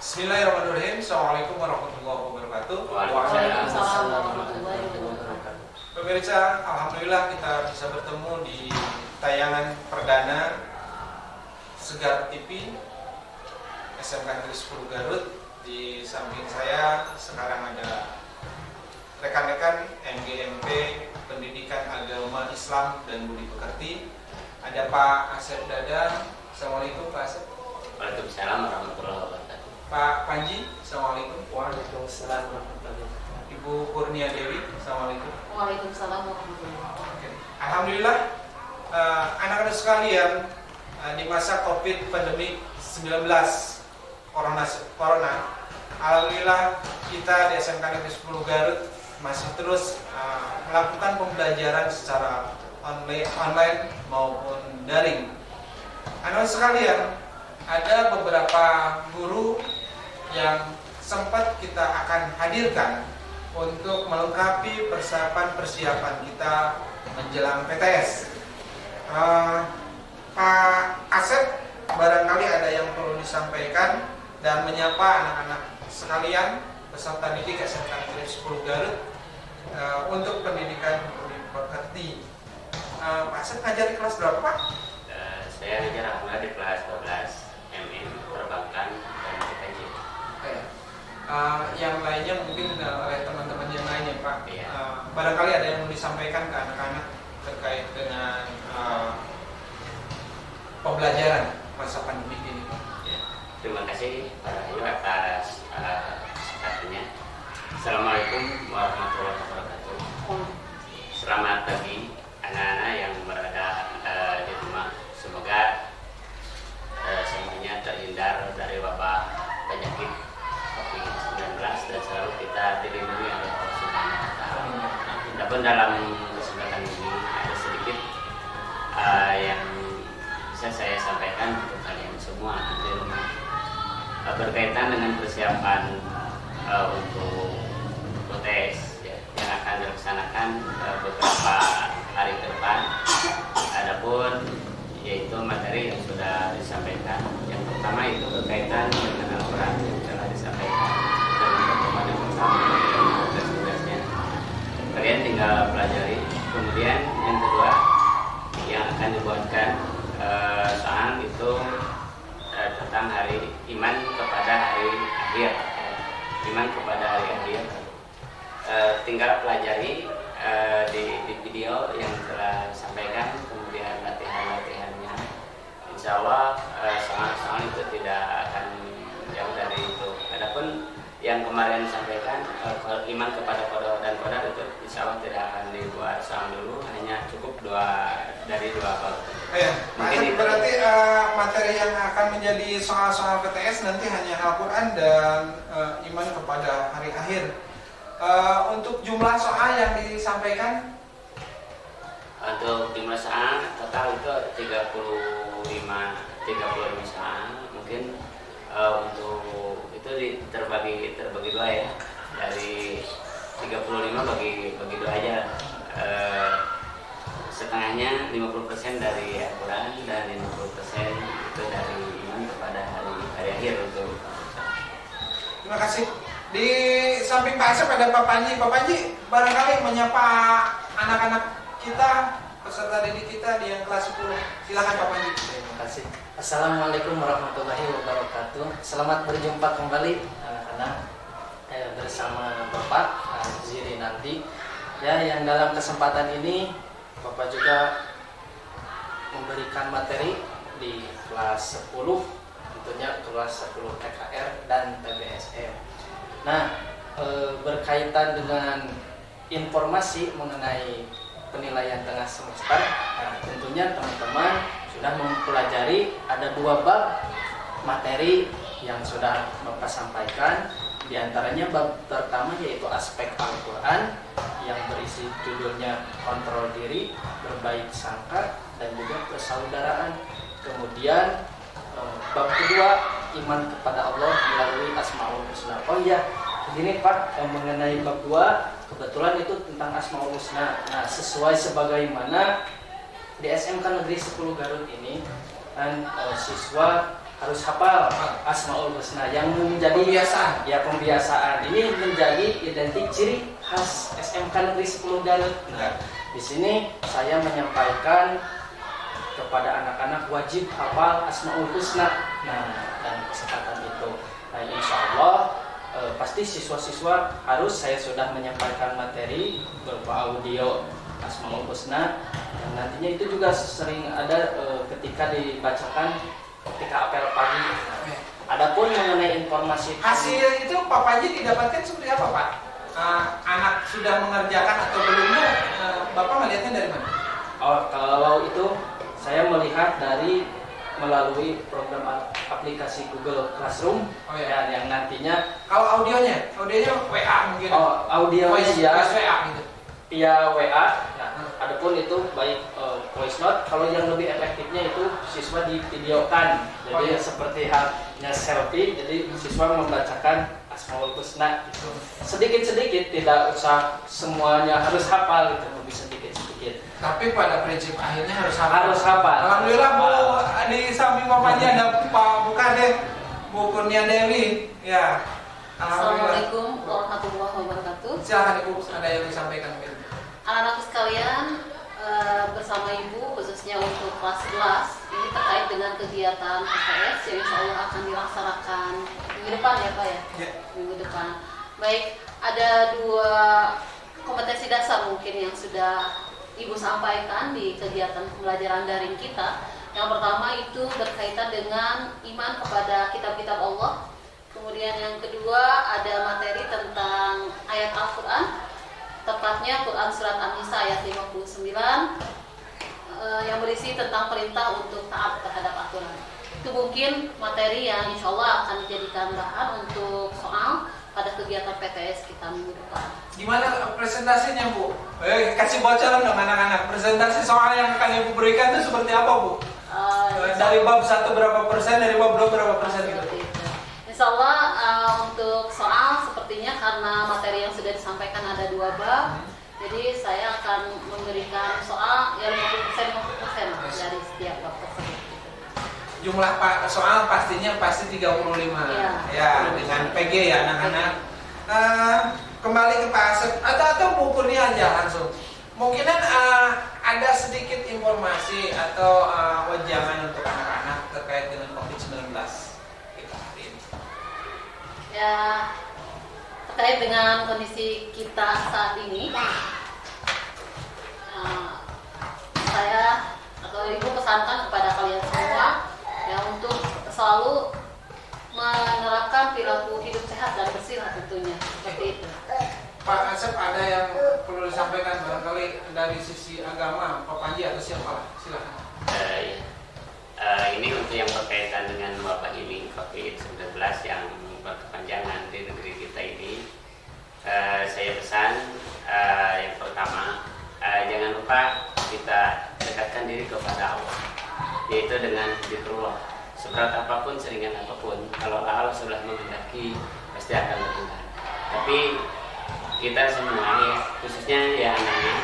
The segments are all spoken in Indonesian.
Bismillahirrahmanirrahim. Assalamualaikum warahmatullahi wabarakatuh. Waalaikumsalam warahmatullahi wabarakatuh. Pemirsa, alhamdulillah kita bisa bertemu di tayangan perdana Segar TV SMK Negeri 10 Garut. Di samping saya sekarang ada rekan-rekan MGMP Pendidikan Agama Islam dan Budi Pekerti. Ada Pak Asep Dadang. Assalamualaikum Pak Asep. Waalaikumsalam warahmatullahi wabarakatuh. Pak Panji. Assalamualaikum. Waalaikumsalam warahmatullahi wabarakatuh. Ibu Kurnia Dewi. Assalamualaikum. Waalaikumsalam warahmatullahi wabarakatuh. Alhamdulillah, anak-anak sekalian, di masa COVID pandemi 19 corona, alhamdulillah kita di SMK Negeri 10 Garut masih terus melakukan pembelajaran secara online maupun daring. Anak-anak sekalian, ada beberapa guru yang sempat kita akan hadirkan untuk melengkapi persiapan kita menjelang PTS. Pak Asep, barangkali ada yang perlu disampaikan dan menyapa anak-anak sekalian peserta didik SMK Negeri 10 Garut untuk pendidikan Budi Pekerti. Pak Asep ngajar di kelas berapa, Pak? Saya ngajar alhamdulillah di kelas 12 MM Perbankan dan PKJ. Yang lainnya mungkin oleh teman-teman yang lainnya, Pak. Iya. Barangkali ada yang mau disampaikan ke anak-anak terkait dengan pembelajaran masa pandemi ini, Pak. Ya. Terima kasih Pak Rahayu atas kesempatannya. Assalamualaikum warahmatullahi wabarakatuh. Selamat pagi anak-anak yang berada di rumah. Semoga semuanya terhindar dari wabah penyakit COVID-19 dan selalu kita dilindungi oleh Allah Subhanahu wa Ta'ala. Adapun dalam kesempatan ini ada sedikit yang bisa saya sampaikan untuk kalian semua di rumah berkaitan dengan persiapan untuk PTS ya, yang akan dilaksanakan beberapa hari ke depan. Adapun yaitu materi yang sudah disampaikan. Yang pertama itu berkaitan dengan Al-Quran yang telah disampaikan dalam pertemuan yang pertama dan tugasnya. Kalian tinggal pelajari. Kemudian yang kedua yang akan dibuatkan soal itu tentang hari iman kepada hari akhir. Iman kepada hari akhir. Tinggal pelajari di video yang telah disampaikan, kemudian latihan-latihannya. Insya Allah soal-soal itu tidak akan jauh dari itu. Adapun yang kemarin disampaikan iman kepada qada dan qadar itu insya Allah tidak akan dibuat soal dulu, hanya cukup dari dua bab. Mungkin itu berarti materi yang akan menjadi soal-soal PTS nanti hanya Al-Quran dan iman kepada hari akhir. Untuk jumlah soal yang disampaikan, untuk jumlah soal total itu 35 soal. Mungkin untuk itu terbagi dua ya, dari 35 bagi dua aja. Setengahnya 50% dari Al-Quran dan 50% itu dari iman kepada hari akhir untuk. terima kasih. Di samping Pak Asep ada Pak Panji. Pak Panji barangkali menyapa anak-anak kita, peserta didik kita di yang kelas 10. Silakan Pak Panji. Terima kasih. Assalamualaikum warahmatullahi wabarakatuh. Selamat berjumpa kembali anak-anak bersama Bapak Ziri nanti. Ya, yang dalam kesempatan ini Bapak juga memberikan materi di kelas 10, tentunya kelas 10 TKR dan TBSM. Nah, berkaitan dengan informasi mengenai penilaian tengah semester, nah, tentunya teman-teman sudah mempelajari ada dua bab materi yang sudah Bapak sampaikan. Di antaranya bab pertama yaitu aspek Al-Quran yang berisi judulnya kontrol diri, berbaik sangka, dan juga persaudaraan. Kemudian bab kedua iman kepada Allah melalui Asmaul Husna. Oh iya, begini Pak, mengenai bab 2 kebetulan itu tentang Asmaul Husna. Nah, sesuai sebagaimana di SMK Negeri 10 Garut ini kan siswa harus hafal Asmaul Husna yang menjadi Pembiasaan. ya pembiasaan. Ini menjadi identik ciri khas SMK Negeri 10 Garut. Nah, di sini saya menyampaikan kepada anak-anak wajib hafal Asmaul Husna. Nah, dan kesempatan itu, nah, insya Allah pasti siswa-siswa harus saya sudah menyampaikan materi berupa audio Asmaul Husna. Dan nantinya itu juga sering ada ketika dibacakan ketika apel pagi. Adapun mengenai informasi Hasil itu Pak Panji didapatkan seperti apa Pak? Anak sudah mengerjakan atau belumnya? Bapak melihatnya dari mana? kalau itu saya melihat dari melalui program aplikasi Google Classroom. Oh, ya. yang nantinya Kalau audionya WA mungkin. audio Voice ya WA gitu. via WA. Nah, adapun itu baik voice note, kalau yang lebih efektifnya itu siswa divideokan. Jadi seperti halnya selfie, jadi siswa membacakan Asmaul Husna gitu. Sedikit-sedikit, tidak usah semuanya harus hafal gitu, lebih sedikit-sedikit. Tapi pada prinsip akhirnya harus hafal. Harus hafal. Alhamdulillah Bu, di samping Pak Panji ada Pak Bukades, Bu Kurnia Dewi. Ya. Alhamdulillah. Assalamualaikum warahmatullahi wabarakatuh. Silakan Ibu, ada yang disampaikan mungkin. Anak-anakku sekalian, bersama Ibu khususnya untuk kelas 11 ini terkait dengan kegiatan PTS yang insya Allah akan dilaksanakan minggu depan ya Pak ya? Ya. Minggu depan. Baik, ada 2 kompetensi dasar mungkin yang sudah Ibu sampaikan di kegiatan pembelajaran daring kita. Yang pertama itu berkaitan dengan iman kepada kitab-kitab Allah. Kemudian yang kedua ada materi tentang ayat Al-Quran, tepatnya Quran Surat An-Nisa ayat 59 yang berisi tentang perintah untuk taat terhadap aturan. Itu mungkin materi yang insya Allah akan dijadikan bahan untuk soal pada kegiatan PTS kita minggu depan. Gimana presentasinya Bu? Kasih bocoran dong anak-anak. Presentasi soal yang akan Ibu berikan itu seperti apa Bu? Dari bab 1 berapa persen, dari bab 2 berapa persen gitu? Seperti itu. Insya Allah untuk soal sepertinya karena materi yang sudah disampaikan ada 2 bab, jadi saya akan memberikan soal ya 50% dari setiap bab tersebut. Jumlah soal pastinya pasti 35 ya dengan PG ya anak-anak. Kembali ke Pak Asep atau Bu Kurnia aja langsung. Mungkinan ada sedikit informasi atau wejangan untuk anak-anak terkait dengan COVID-19 kita hari ini. Ya, terkait dengan kondisi kita saat ini, saya atau Ibu pesankan kepada kalian semua ya untuk selalu menerapkan perilaku hidup sehat dan bersih lah tentunya, seperti itu. Pak Asep ada yang perlu disampaikan barangkali dari sisi agama Pak Panji atau siapa lah, silakan. Ini untuk yang berkaitan dengan wabah ini COVID-19 yang berkepanjangan di negeri kita ini, saya pesan yang pertama, jangan lupa kita dekatkan diri kepada Allah, yaitu dengan zikrullah. Seberat apapun, seringan apapun, kalau Allah sudah menghendaki pasti akan berjalan. Tapi kita semua, khususnya ya anak-anak,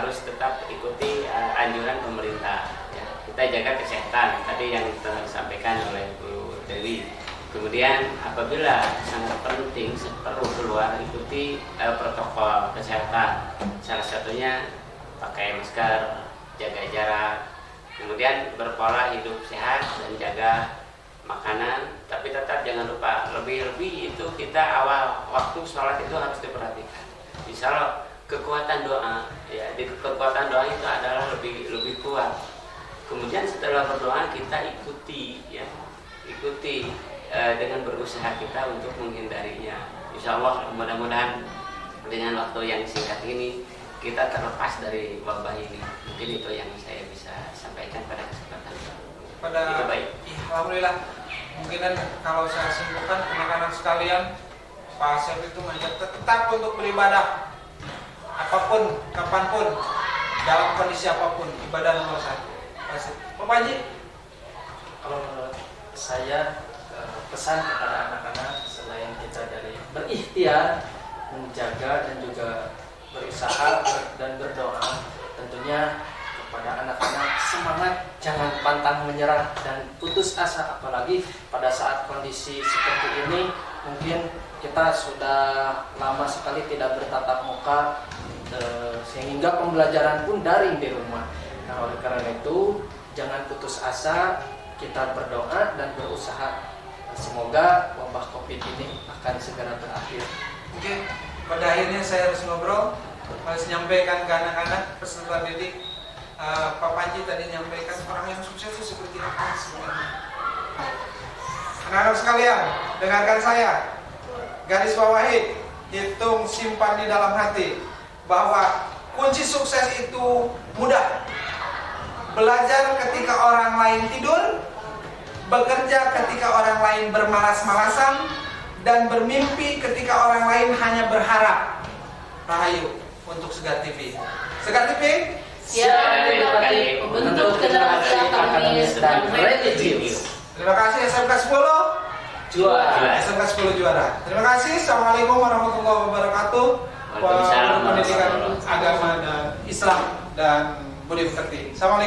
harus tetap ikuti anjuran pemerintah. Ya. Kita jaga kesehatan, tadi yang telah disampaikan oleh Bu Dewi. Kemudian apabila sangat penting perlu keluar, ikuti protokol kesehatan. Salah satunya pakai masker, jaga jarak, kemudian berpola hidup sehat dan jaga makanan. Tapi tetap jangan lupa, lebih-lebih itu kita awal waktu sholat itu harus diperhatikan. Insya Allah kekuatan doa, ya, di kekuatan doa itu adalah lebih kuat. Kemudian setelah berdoa kita ikuti dengan berusaha kita untuk menghindarinya. Insya Allah mudah-mudahan dengan waktu yang singkat ini kita terlepas dari wabah ini. Mungkin itu yang saya bisa sampaikan pada kesempatan itu. Baik. Alhamdulillah. Mungkin kalau saya simpulkan anak-anak sekalian, Pak Asep itu mengajak tetap untuk beribadah apapun, kapanpun, dalam kondisi apapun, ibadah nomor 1. Pak Panji? Kalau menurut saya pesan kepada anak-anak selain kita dari berikhtiar, menjaga dan juga berusaha dan berdoa, tentunya kepada anak-anak semangat, jangan pantang menyerah dan putus asa, apalagi pada saat kondisi seperti ini mungkin kita sudah lama sekali tidak bertatap muka sehingga pembelajaran pun daring di rumah. Nah, oleh karena itu jangan putus asa, kita berdoa dan berusaha. Semoga wabah Covid ini akan segera berakhir. Oke, pada akhirnya saya harus ngobrol, harus menyampaikan ke anak-anak peserta didik. Pak Panji tadi menyampaikan orang yang sukses itu seperti apa sebenarnya. Anak-anak sekalian, dengarkan saya. Garis bawahi, hitung, simpan di dalam hati bahwa kunci sukses itu mudah. Belajar ketika orang lain tidur, bekerja ketika orang lain bermalas-malasan, dan bermimpi ketika orang lain hanya berharap. Rahayu untuk Segar TV. Segar TV, Siap berbakti membentuk generasi akademis dan religius. terima kasih SMK 10 Juara. SMK 10 juara. Terima kasih. Assalamualaikum warahmatullahi wabarakatuh. Waalaikumsalam Pendidikan warahmatullahi wabarakatuh. agama dan Islam dan budi pekerti. Assalamualaikum.